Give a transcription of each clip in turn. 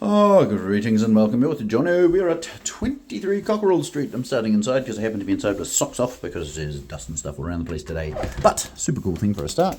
Oh, greetings and welcome. You're with Johnny. We're at 23 Cockerell Street. I'm starting inside because I happen to be inside with socks off because there's dust and stuff all around the place today. But, super cool thing for a start,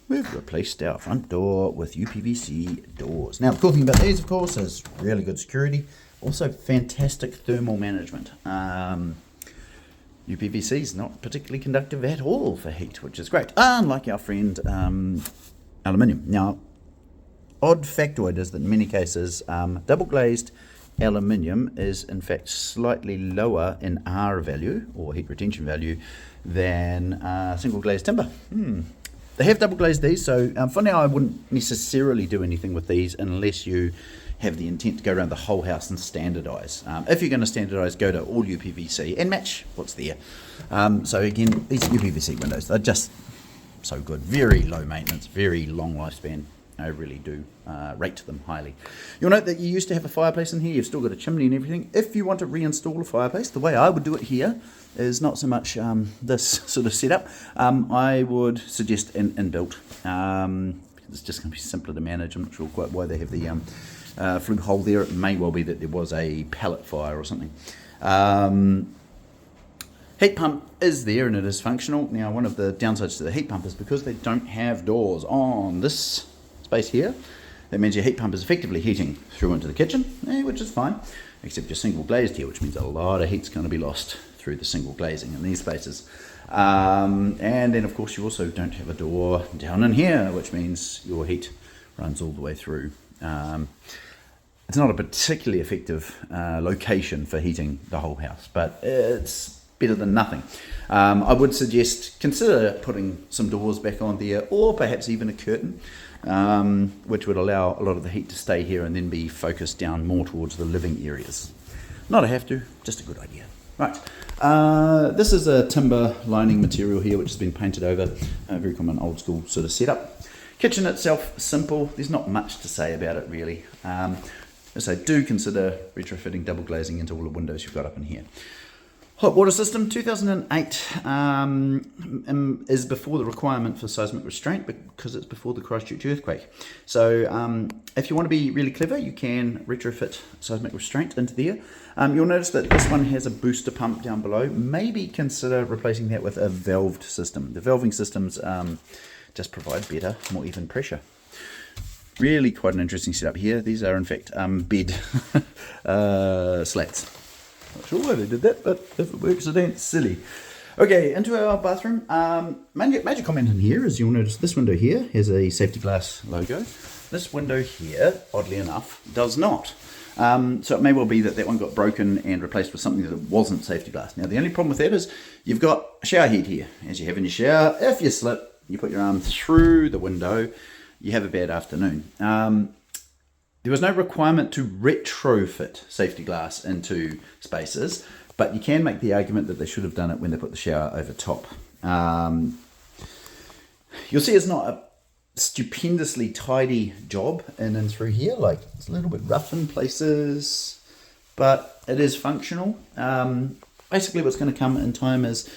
we've replaced our front door with UPVC doors. Now, the cool thing about these, of course, is really good security. Also, fantastic thermal management. UPVC is not particularly conductive at all for heat, which is great. Unlike our friend aluminium. Now, odd factoid is that in many cases, double glazed aluminium is in fact slightly lower in R value or heat retention value than single glazed timber. They have double glazed these, so for now I wouldn't necessarily do anything with these unless you have the intent to go around the whole house and standardise. If you're going to standardise, go to all UPVC and match what's there. So again, these UPVC windows, they're just so good. Very low maintenance, very long lifespan. I really do rate them highly. You'll note that you used to have a fireplace in here. You've still got a chimney and everything. If you want to reinstall a fireplace, the way I would do it here is not so much this sort of setup. I would suggest an inbuilt. It's just going to be simpler to manage. I'm not sure quite why they have the flue hole there. It may well be that there was a pellet fire or something. Heat pump is there and it is functional. Now, one of the downsides to the heat pump is because they don't have doors on this space here, that means your heat pump is effectively heating through into the kitchen, which is fine, except you're single glazed here, which means a lot of heat's going to be lost through the single glazing in these spaces. And then of course you also don't have a door down in here, which means your heat runs all the way through. It's not a particularly effective location for heating the whole house, but it's better than nothing. I would suggest consider putting some doors back on there, or perhaps even a curtain, which would allow a lot of the heat to stay here and then be focused down more towards the living areas. Not a have to, just a good idea. Right, this is a timber lining material here which has been painted over, a very common old school sort of setup. Kitchen itself, simple, there's not much to say about it really. So do consider retrofitting double glazing into all the windows you've got up in here. Hot water system, 2008 is before the requirement for seismic restraint because it's before the Christchurch earthquake. So if you want to be really clever, you can retrofit seismic restraint into there. You'll notice that this one has a booster pump down below. Maybe consider replacing that with a valved system. The valving systems just provide better, more even pressure. Really quite an interesting setup here. These are in fact bed slats. Not sure why they did that, but if it works, it ain't silly. Okay, into our bathroom. Major comment in here is you'll notice this window here has a safety glass logo. This window here, oddly enough, does not. So it may well be that that one got broken and replaced with something that wasn't safety glass. Now, the only problem with that is you've got a shower head here. As you have in your shower, if you slip, you put your arm through the window, you have a bad afternoon. There was no requirement to retrofit safety glass into spaces, but you can make the argument that they should have done it when they put the shower over top. You'll see it's not a stupendously tidy job in and through here. Like, it's a little bit rough in places, but it is functional. Basically what's going to come in time is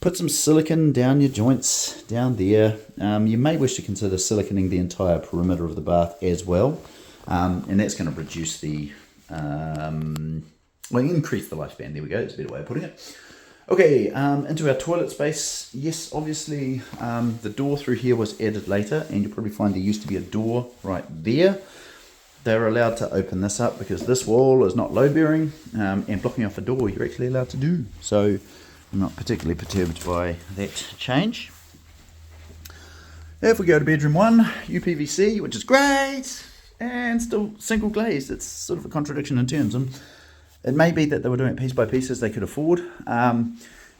put some silicone down your joints down there. You may wish to consider siliconing the entire perimeter of the bath as well. And that's going to reduce the, increase the lifespan. There we go, that's a better way of putting it. Okay, into our toilet space. Yes, obviously the door through here was added later, and you'll probably find there used to be a door right there. They're allowed to open this up because this wall is not load bearing, and blocking off a door you're actually allowed to do. So I'm not particularly perturbed by that change. If we go to bedroom 1, UPVC, which is great, and still single glazed. It's sort of a contradiction in terms. And it may be that they were doing it piece by piece as they could afford,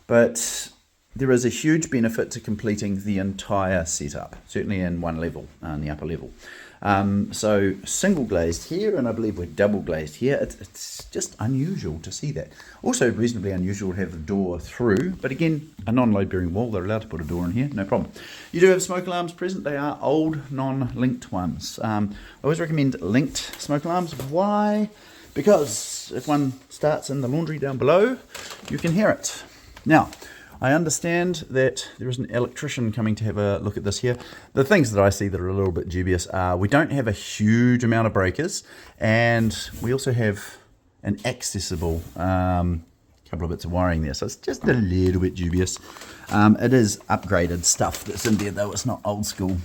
but there is a huge benefit to completing the entire setup, certainly in one level, in the upper level. So single glazed here, and I believe we're double glazed here. It's just unusual to see that. Also reasonably unusual to have the door through, but again, a non-load bearing wall, they're allowed to put a door in here, no problem. You do have smoke alarms present. They are old non-linked ones. I always recommend linked smoke alarms. Why? Because if one starts in the laundry down below, you can hear it. Now, I understand that there is an electrician coming to have a look at this here. The things that I see that are a little bit dubious are we don't have a huge amount of breakers, and we also have an accessible couple of bits of wiring there, so it's just a little bit dubious. It is upgraded stuff that's in there though, it's not old school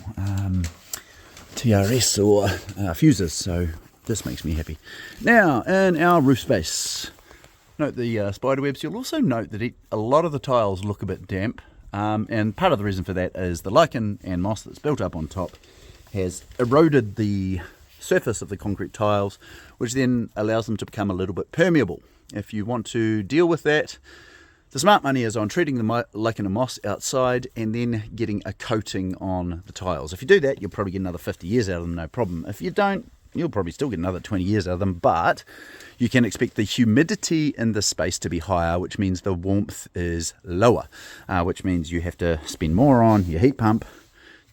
TRS or fuses, so this makes me happy. Now, in our roof space, note the spider webs. You'll also note that a lot of the tiles look a bit damp, and part of the reason for that is the lichen and moss that's built up on top has eroded the surface of the concrete tiles, which then allows them to become a little bit permeable. If you want to deal with that, the smart money is on treating the lichen and moss outside and then getting a coating on the tiles. If you do that, you'll probably get another 50 years out of them, no problem. If you don't, you'll probably still get another 20 years out of them, but you can expect the humidity in the space to be higher, which means the warmth is lower, which means you have to spend more on your heat pump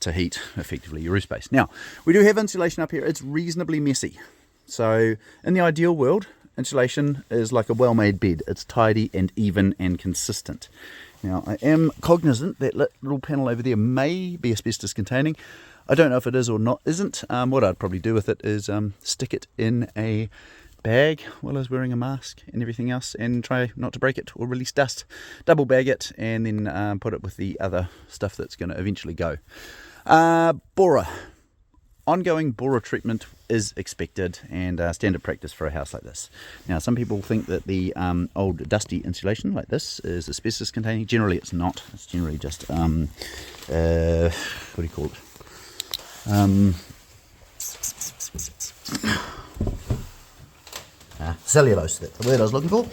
to heat effectively your roof space. Now, we do have insulation up here. It's reasonably messy. So in the ideal world, insulation is like a well-made bed. It's tidy and even and consistent. Now, I am cognizant that little panel over there may be asbestos containing. I don't know if it is or not isn't. What I'd probably do with it is stick it in a bag while I was wearing a mask and everything else, and try not to break it or release dust. Double bag it and then put it with the other stuff that's going to eventually go. Borer. Ongoing borer treatment is expected and standard practice for a house like this. Now, some people think that the old dusty insulation like this is asbestos containing. Generally it's not. It's generally just what do you call it? Cellulose, that's the word I was looking for.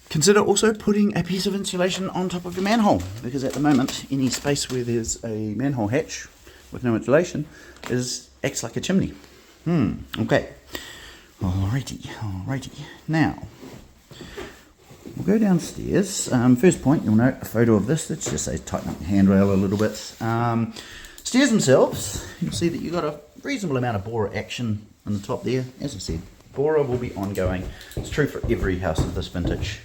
Consider also putting a piece of insulation on top of your manhole, because at the moment any space where there's a manhole hatch with no insulation acts like a chimney. Okay. Alrighty. Now, we'll go downstairs. First point, you'll note a photo of this. Let's just say tighten up the handrail a little bit. Stairs themselves, you'll see that you've got a reasonable amount of borer action on the top there. As I said, borer will be ongoing. It's true for every house of this vintage.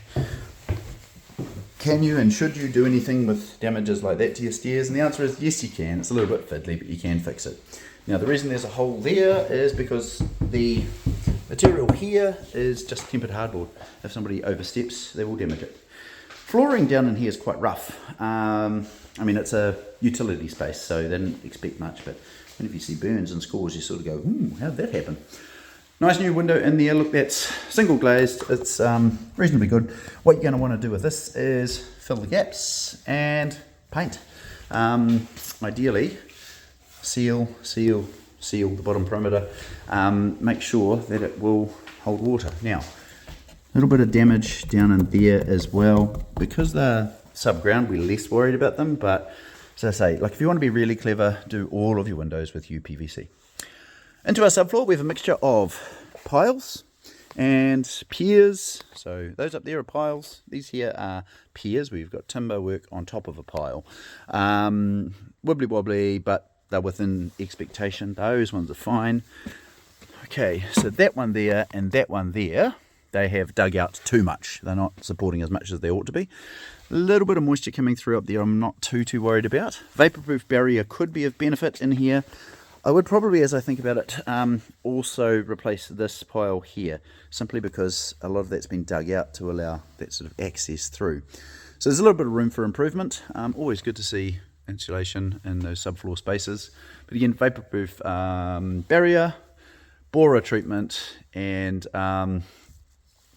Can you and should you do anything with damages like that to your stairs? And the answer is yes, you can. It's a little bit fiddly, but you can fix it. Now, the reason there's a hole there is because the material here is just tempered hardboard. If somebody oversteps, they will damage it. Flooring down in here is quite rough. I mean, it's a utility space, so they didn't expect much, but if you see burns and scores, you sort of go, how did that happen? Nice new window in there. Look, that's single glazed. It's reasonably good. What you're going to want to do with this is fill the gaps and paint. Ideally, seal the bottom perimeter. Make sure that it will hold water. Now, a little bit of damage down in there as well. Because they're subground, we're less worried about them, but as I say, like if you want to be really clever, do all of your windows with UPVC. Into our subfloor, we have a mixture of piles and piers. So those up there are piles. These here are piers. We've got timber work on top of a pile. Wibbly wobbly, but they're within expectation. Those ones are fine. Okay, so that one there and that one there, they have dug out too much. They're not supporting as much as they ought to be. A little bit of moisture coming through up there I'm not too worried about. Vaporproof barrier could be of benefit in here. I would probably, as I think about it, also replace this pile here, simply because a lot of that's been dug out to allow that sort of access through. So there's a little bit of room for improvement. Always good to see insulation in those subfloor spaces. But again, vaporproof barrier, borer treatment, and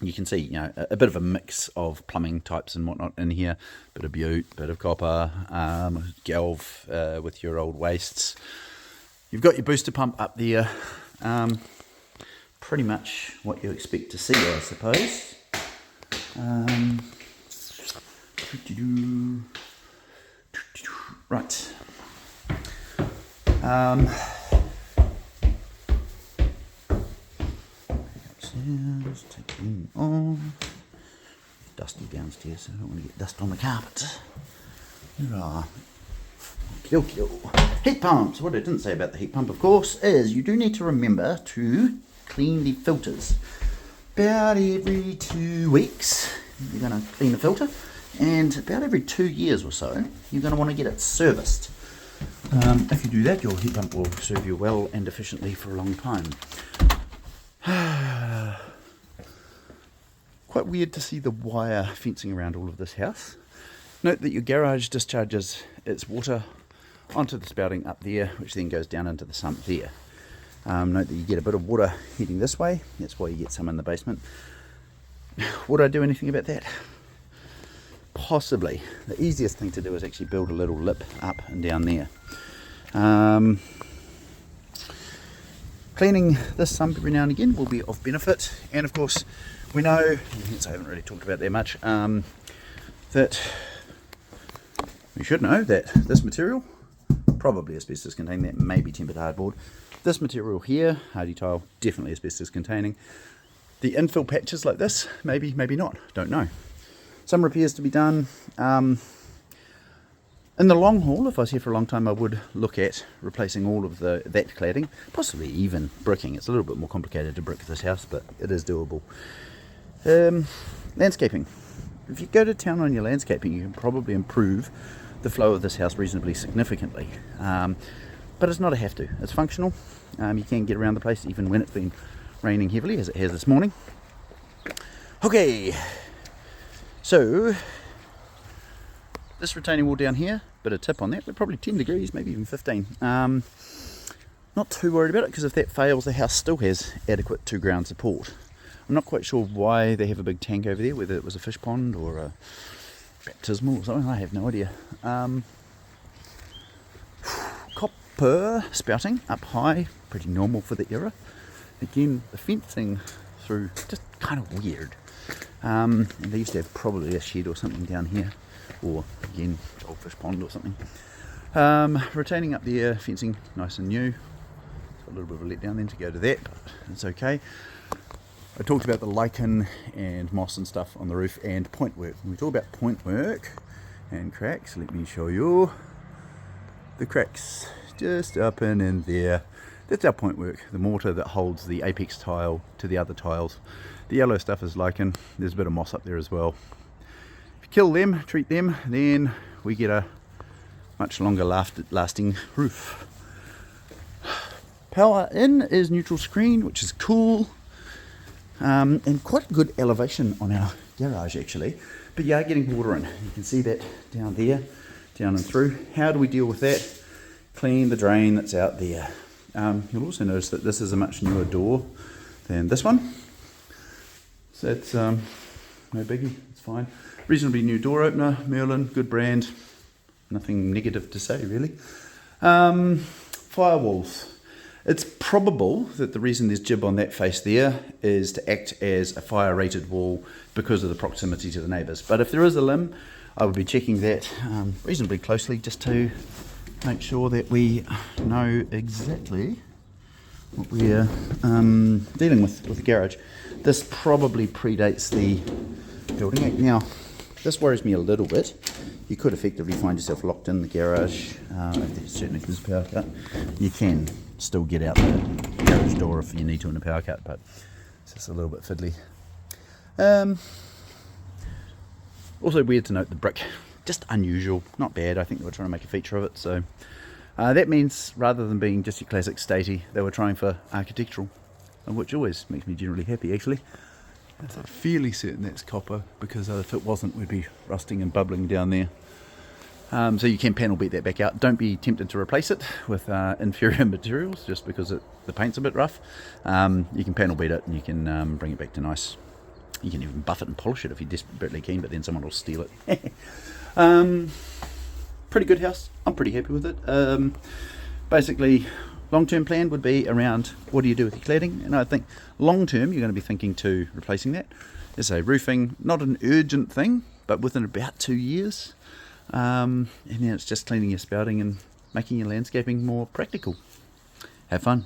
you can see, a bit of a mix of plumbing types and whatnot in here. Bit of butte, bit of copper, galv with your old wastes. You've got your booster pump up there. Pretty much what you expect to see, I suppose. Right. Upstairs, taking off. Dusty downstairs, so I don't want to get dust on the carpet. Hurrah. Kill. Heat pumps. What I didn't say about the heat pump, of course, is you do need to remember to clean the filters. About every 2 weeks, you're going to clean the filter. and about every 2 years or so, you're going to want to get it serviced. If you do that, your heat pump will serve you well and efficiently for a long time. Quite weird to see the wire fencing around all of this house. Note that your garage discharges its water onto the spouting up there, which then goes down into the sump there. Note that you get a bit of water heading this way. That's why you get some in the basement. Would I do anything about that? Possibly. The easiest thing to do is actually build a little lip up and down there. Cleaning this sump every now and again will be of benefit, and of course we know, I haven't really talked about that much, that we should know that this material, probably asbestos containing, that may be tempered hardboard. This material here, hardy tile, definitely asbestos containing. The infill patches like this, maybe, maybe not, don't know. Some repairs to be done. In the long haul, if I was here for a long time, I would look at replacing all of that cladding, possibly even bricking. It's a little bit more complicated to brick this house, but it is doable. Landscaping. If you go to town on your landscaping, you can probably improve the flow of this house reasonably significantly. But it's not a have to. It's functional. You can get around the place even when it's been raining heavily, as it has this morning. Okay, so this retaining wall down here, bit of tip on that, but probably 10 degrees, maybe even 15. Not too worried about it, because if that fails, the house still has adequate 2 ground support. I'm not quite sure why they have a big tank over there, whether it was a fish pond or a baptismal or something, I have no idea. Copper spouting up high, pretty normal for the era. Again, the fencing through, just kind of weird. And they used to have probably a shed or something down here, or again, old fish pond or something. Retaining up there, fencing nice and new. Got a little bit of a letdown then to go to that, but it's okay. I talked about the lichen and moss and stuff on the roof and point work. When we talk about point work and cracks, let me show you the cracks just up in there. That's our point work, the mortar that holds the apex tile to the other tiles. The yellow stuff is lichen. There's a bit of moss up there as well. If you kill them, treat them, then we get a much longer lasting roof. Power in is neutral screen, which is cool. And quite a good elevation on our garage actually, but you are getting water in. You can see that down there, down and through. How do we deal with that? Clean the drain that's out there. You'll also notice that this is a much newer door than this one, so that's no biggie, it's fine. Reasonably new door opener, Merlin, good brand, nothing negative to say really. Firewalls. It's probable that the reason there's jib on that face there is to act as a fire rated wall because of the proximity to the neighbours. But if there is a limb, I would be checking that reasonably closely just to make sure that we know exactly what we're dealing with the garage. This probably predates the building act. Now, this worries me a little bit. You could effectively find yourself locked in the garage, certainly if there's a power cut. You can still get out the garage door if you need to in a power cut, but it's just a little bit fiddly. Also weird to note the brick, just unusual, not bad. I think they were trying to make a feature of it, so that means rather than being just your classic statey, they were trying for architectural, which always makes me generally happy actually. I'm fairly certain that's copper, because if it wasn't, we'd be rusting and bubbling down there. So you can panel beat that back out. Don't be tempted to replace it with inferior materials just because the paint's a bit rough. You can panel beat it and you can bring it back to nice. You can even buff it and polish it if you're desperately keen, but then someone will steal it. Pretty good house. I'm pretty happy with it. Basically, long-term plan would be around what do you do with your cladding, and I think long-term you're going to be thinking to replacing that. As a roofing, not an urgent thing, but within about 2 years. And then it's just cleaning your spouting and making your landscaping more practical. Have fun.